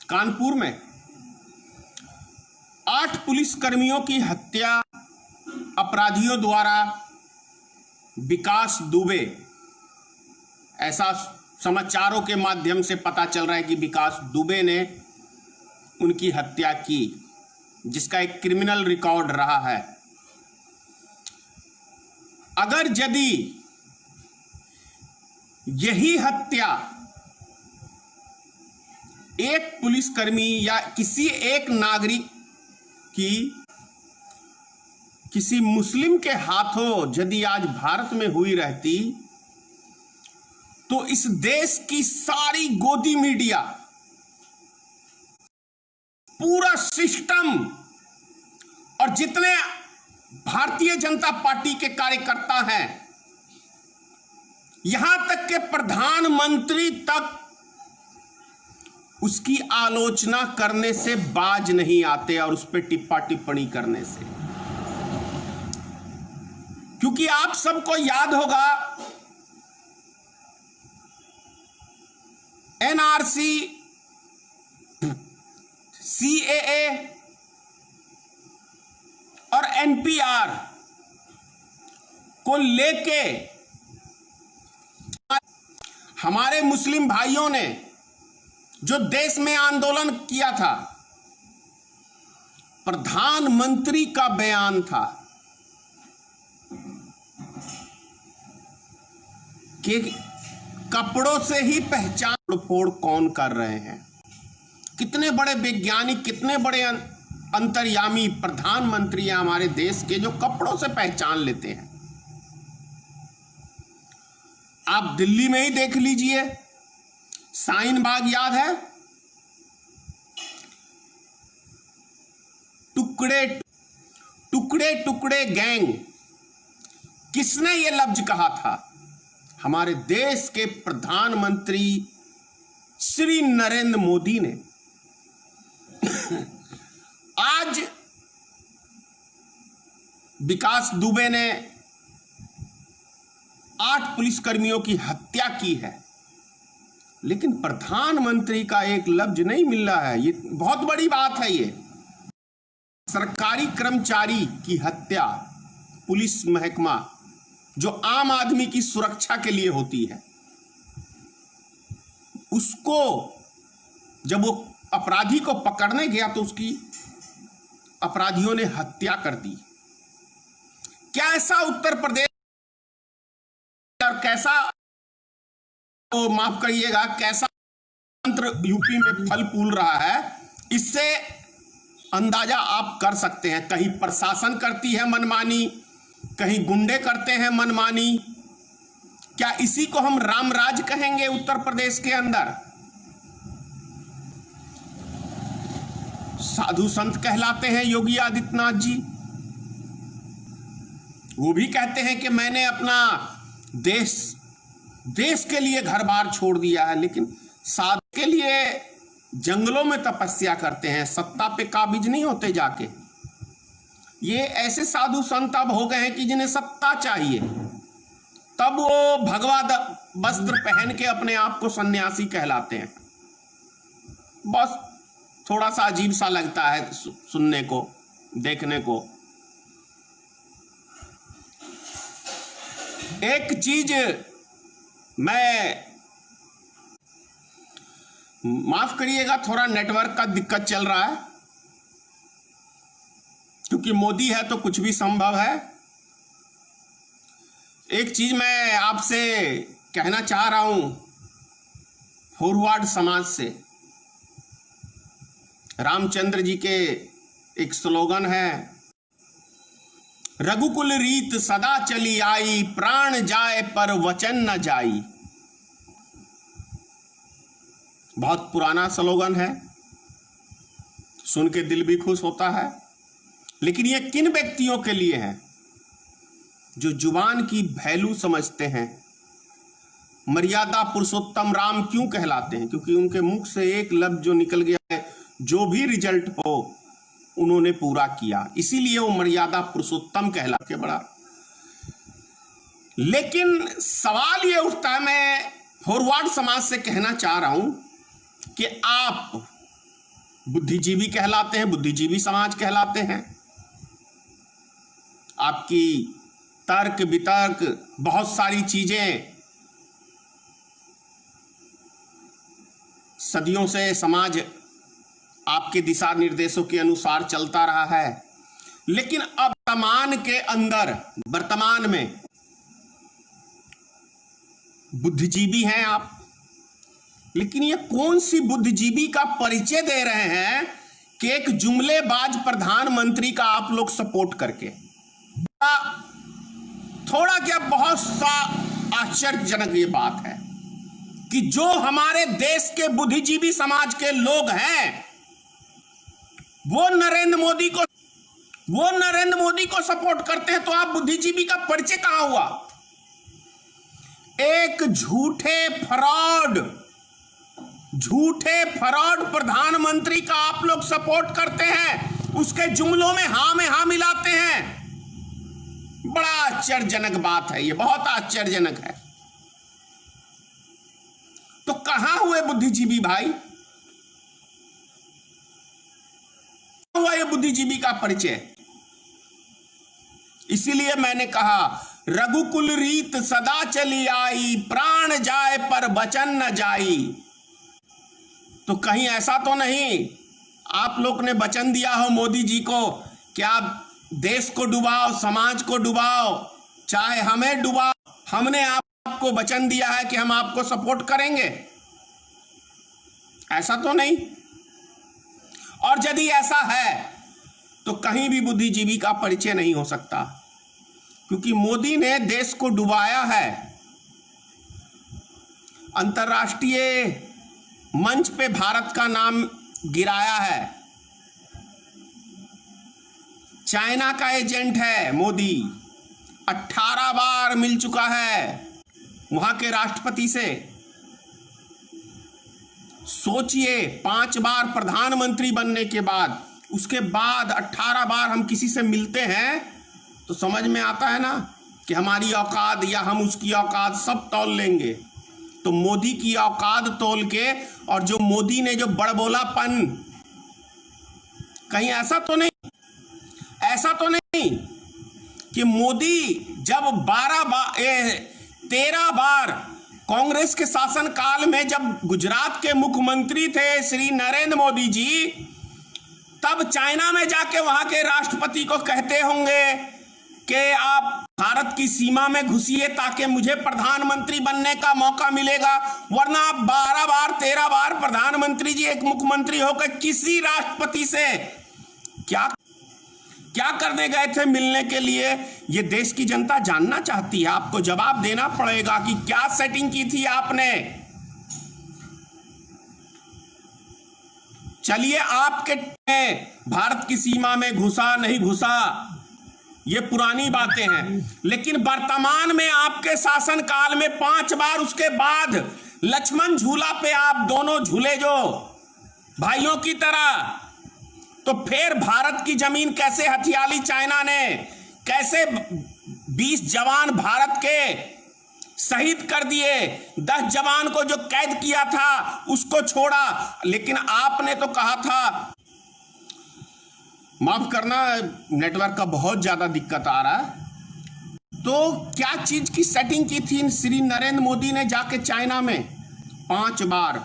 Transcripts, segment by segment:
कानपुर में 8 पुलिसकर्मियों की हत्या अपराधियों द्वारा। विकास दुबे, ऐसा समाचारों के माध्यम से पता चल रहा है कि विकास दुबे ने उनकी हत्या की, जिसका एक क्रिमिनल रिकॉर्ड रहा है। अगर यदि यही हत्या एक पुलिसकर्मी या किसी एक नागरिक की किसी मुस्लिम के हाथों यदि आज भारत में हुई रहती, तो इस देश की सारी गोदी मीडिया, पूरा सिस्टम और जितने भारतीय जनता पार्टी के कार्यकर्ता हैं, यहां तक के प्रधानमंत्री तक उसकी आलोचना करने से बाज नहीं आते और उस पर टिप्पा टिप्पणी करने से। क्योंकि आप सबको याद होगा एनआरसी, सीएए और एनपीआर को लेके हमारे मुस्लिम भाइयों ने जो देश में आंदोलन किया था, प्रधानमंत्री का बयान था कि कपड़ों से ही पहचान फोड़ कौन कर रहे हैं। कितने बड़े वैज्ञानिक, कितने बड़े अंतर्यामी प्रधानमंत्री हैं हमारे देश के, जो कपड़ों से पहचान लेते हैं। आप दिल्ली में ही देख लीजिए, शाहीन बाग याद है, टुकड़े टुकड़े टुकड़े गैंग, किसने ये लफ्ज कहा था? हमारे देश के प्रधानमंत्री श्री नरेंद्र मोदी ने। आज विकास दुबे ने 8 पुलिसकर्मियों की हत्या की है, लेकिन प्रधानमंत्री का एक लफ्ज नहीं मिल रहा है। ये बहुत बड़ी बात है। ये सरकारी कर्मचारी की हत्या, पुलिस महकमा जो आम आदमी की सुरक्षा के लिए होती है, उसको जब वो अपराधी को पकड़ने गया तो उसकी अपराधियों ने हत्या कर दी। क्या ऐसा उत्तर प्रदेश और कैसा, तो माफ करिएगा, कैसा तंत्र यूपी में फल फूल रहा है, इससे अंदाजा आप कर सकते हैं। कहीं प्रशासन करती है मनमानी, कहीं गुंडे करते हैं मनमानी। क्या इसी को हम रामराज कहेंगे उत्तर प्रदेश के अंदर? साधु संत कहलाते हैं योगी आदित्यनाथ जी। वो भी कहते हैं कि मैंने अपना देश के लिए घर बार छोड़ दिया है, लेकिन साधु के लिए जंगलों में तपस्या करते हैं, सत्ता पे काबिज नहीं होते जाके। ये ऐसे साधु संत अब हो गए हैं कि जिन्हें सत्ता चाहिए, तब वो भगवा वस्त्र पहन के अपने आप को सन्यासी कहलाते हैं। बस थोड़ा सा अजीब सा लगता है सुनने को, देखने को। एक चीज मैं, माफ करिएगा, थोड़ा नेटवर्क का दिक्कत चल रहा है, क्योंकि मोदी है तो कुछ भी संभव है। एक चीज मैं आपसे कहना चाह रहा हूं, फॉरवर्ड समाज से। रामचंद्र जी के एक स्लोगन है, रघुकुल रीत सदा चली आई, प्राण जाए पर वचन न जाई। बहुत पुराना स्लोगन है, सुन के दिल भी खुश होता है। लेकिन ये किन व्यक्तियों के लिए है? जो जुबान की वैल्यू समझते हैं। मर्यादा पुरुषोत्तम राम क्यों कहलाते हैं? क्योंकि उनके मुख से एक लफ्ज जो निकल गया है, जो भी रिजल्ट हो उन्होंने पूरा किया, इसीलिए वो मर्यादा पुरुषोत्तम कहला के बड़ा। लेकिन सवाल ये उठता है, मैं फॉरवर्ड समाज से कहना चाह रहा हूं कि आप बुद्धिजीवी कहलाते हैं, बुद्धिजीवी समाज कहलाते हैं। आपकी तर्क वितर्क बहुत सारी चीजें सदियों से समाज आपके दिशा निर्देशों के अनुसार चलता रहा है। लेकिन अब वर्तमान के अंदर, वर्तमान में बुद्धिजीवी हैं आप, लेकिन ये कौन सी बुद्धिजीवी का परिचय दे रहे हैं कि एक जुमलेबाज प्रधानमंत्री का आप लोग सपोर्ट करके। थोड़ा क्या बहुत सा आश्चर्यजनक ये बात है कि जो हमारे देश के बुद्धिजीवी समाज के लोग हैं वो नरेंद्र मोदी को सपोर्ट करते हैं, तो आप बुद्धिजीवी का परिचय कहां हुआ? एक झूठे फ्रॉड प्रधानमंत्री का आप लोग सपोर्ट करते हैं, उसके जुमलों में हां में हां मिलाते हैं। बड़ा आश्चर्यजनक बात है, ये बहुत आश्चर्यजनक है। तो कहां हुए बुद्धिजीवी भाई? हुआ ये बुद्धिजीवी का परिचय? इसीलिए मैंने कहा रघुकुल रीत सदा चली आई, प्राण जाए पर वचन न जाई। तो कहीं ऐसा तो नहीं आप लोग ने वचन दिया हो मोदी जी को कि आप देश को डुबाओ, समाज को डुबाओ, चाहे हमें डुबाओ, हमने आपको वचन दिया है कि हम आपको सपोर्ट करेंगे? ऐसा तो नहीं। और यदि ऐसा है तो कहीं भी बुद्धिजीवी का परिचय नहीं हो सकता, क्योंकि मोदी ने देश को डुबाया है। अंतर्राष्ट्रीय मंच पे भारत का नाम गिराया है। चाइना का एजेंट है मोदी, 18 बार मिल चुका है वहां के राष्ट्रपति से। सोचिए, 5 बार प्रधानमंत्री बनने के बाद, उसके बाद 18 बार हम किसी से मिलते हैं, तो समझ में आता है ना कि हमारी औकात या हम उसकी औकात सब तौल लेंगे। तो मोदी की औकात तौल के, और जो मोदी ने जो बड़बोलापन, कहीं ऐसा तो नहीं कि मोदी जब 13 बार कांग्रेस के शासनकाल में जब गुजरात के मुख्यमंत्री थे श्री नरेंद्र मोदी जी, तब चाइना में जाके वहां के राष्ट्रपति को कहते होंगे कि आप भारत की सीमा में घुसिए ताकि मुझे प्रधानमंत्री बनने का मौका मिलेगा, वरना आप 12 बार 13 बार प्रधानमंत्री जी, एक मुख्यमंत्री होकर किसी राष्ट्रपति से क्या करने गए थे मिलने के लिए? ये देश की जनता जानना चाहती है, आपको जवाब देना पड़ेगा कि क्या सेटिंग की थी आपने। चलिए, आपके भारत की सीमा में घुसा नहीं घुसा ये पुरानी बातें हैं, लेकिन वर्तमान में आपके शासनकाल में 5 बार, उसके बाद लक्ष्मण झूला पे आप दोनों झूले जो भाइयों की तरह, तो फिर भारत की जमीन कैसे हथियाली चाइना ने? कैसे 20 जवान भारत के शहीद कर दिए, 10 जवान को जो कैद किया था उसको छोड़ा। लेकिन आपने तो कहा था, माफ करना नेटवर्क का बहुत ज्यादा दिक्कत आ रहा है। तो क्या चीज की सेटिंग की थी श्री नरेंद्र मोदी ने जाके चाइना में 5 बार?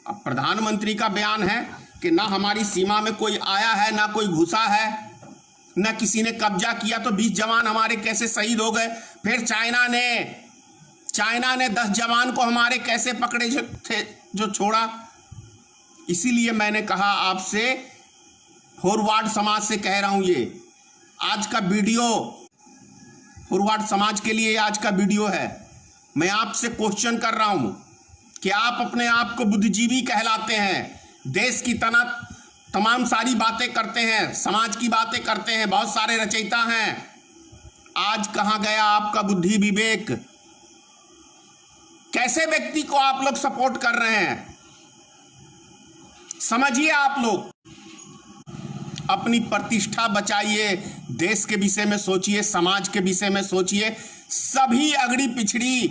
अब प्रधानमंत्री का बयान है कि ना हमारी सीमा में कोई आया है, ना कोई घुसा है, ना किसी ने कब्जा किया, तो 20 जवान हमारे कैसे शहीद हो गए? फिर चाइना ने 10 जवान को हमारे कैसे पकड़े थे जो छोड़ा? इसीलिए मैंने कहा आपसे, फॉरवर्ड समाज से कह रहा हूं, ये आज का वीडियो फॉरवर्ड समाज के लिए आज का वीडियो है। मैं आपसे क्वेश्चन कर रहा हूं कि आप अपने आप को बुद्धिजीवी कहलाते हैं, देश की तमाम सारी बातें करते हैं, समाज की बातें करते हैं, बहुत सारे रचयिता हैं। आज कहां गया आपका बुद्धि विवेक? कैसे व्यक्ति को आप लोग सपोर्ट कर रहे हैं? समझिए, आप लोग अपनी प्रतिष्ठा बचाइए, देश के विषय में सोचिए, समाज के विषय में सोचिए। सभी अगड़ी पिछड़ी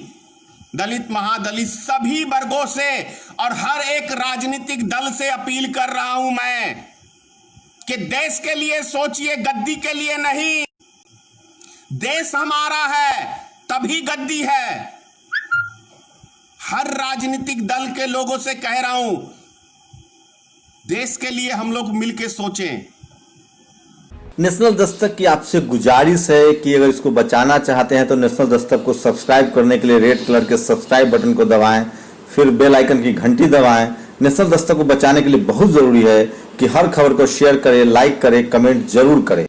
दलित, महादलित सभी वर्गों से और हर एक राजनीतिक दल से अपील कर रहा हूं मैं कि देश के लिए सोचिए, गद्दी के लिए नहीं। देश हमारा है तभी गद्दी है। हर राजनीतिक दल के लोगों से कह रहा हूं, देश के लिए हम लोग मिलकर सोचें। नेशनल दस्तक की आपसे गुजारिश है कि अगर इसको बचाना चाहते हैं तो नेशनल दस्तक को सब्सक्राइब करने के लिए रेड कलर के सब्सक्राइब बटन को दबाएं, फिर बेल आइकन की घंटी दबाएं। नेशनल दस्तक को बचाने के लिए बहुत जरूरी है कि हर खबर को शेयर करें, लाइक करें, कमेंट जरूर करें।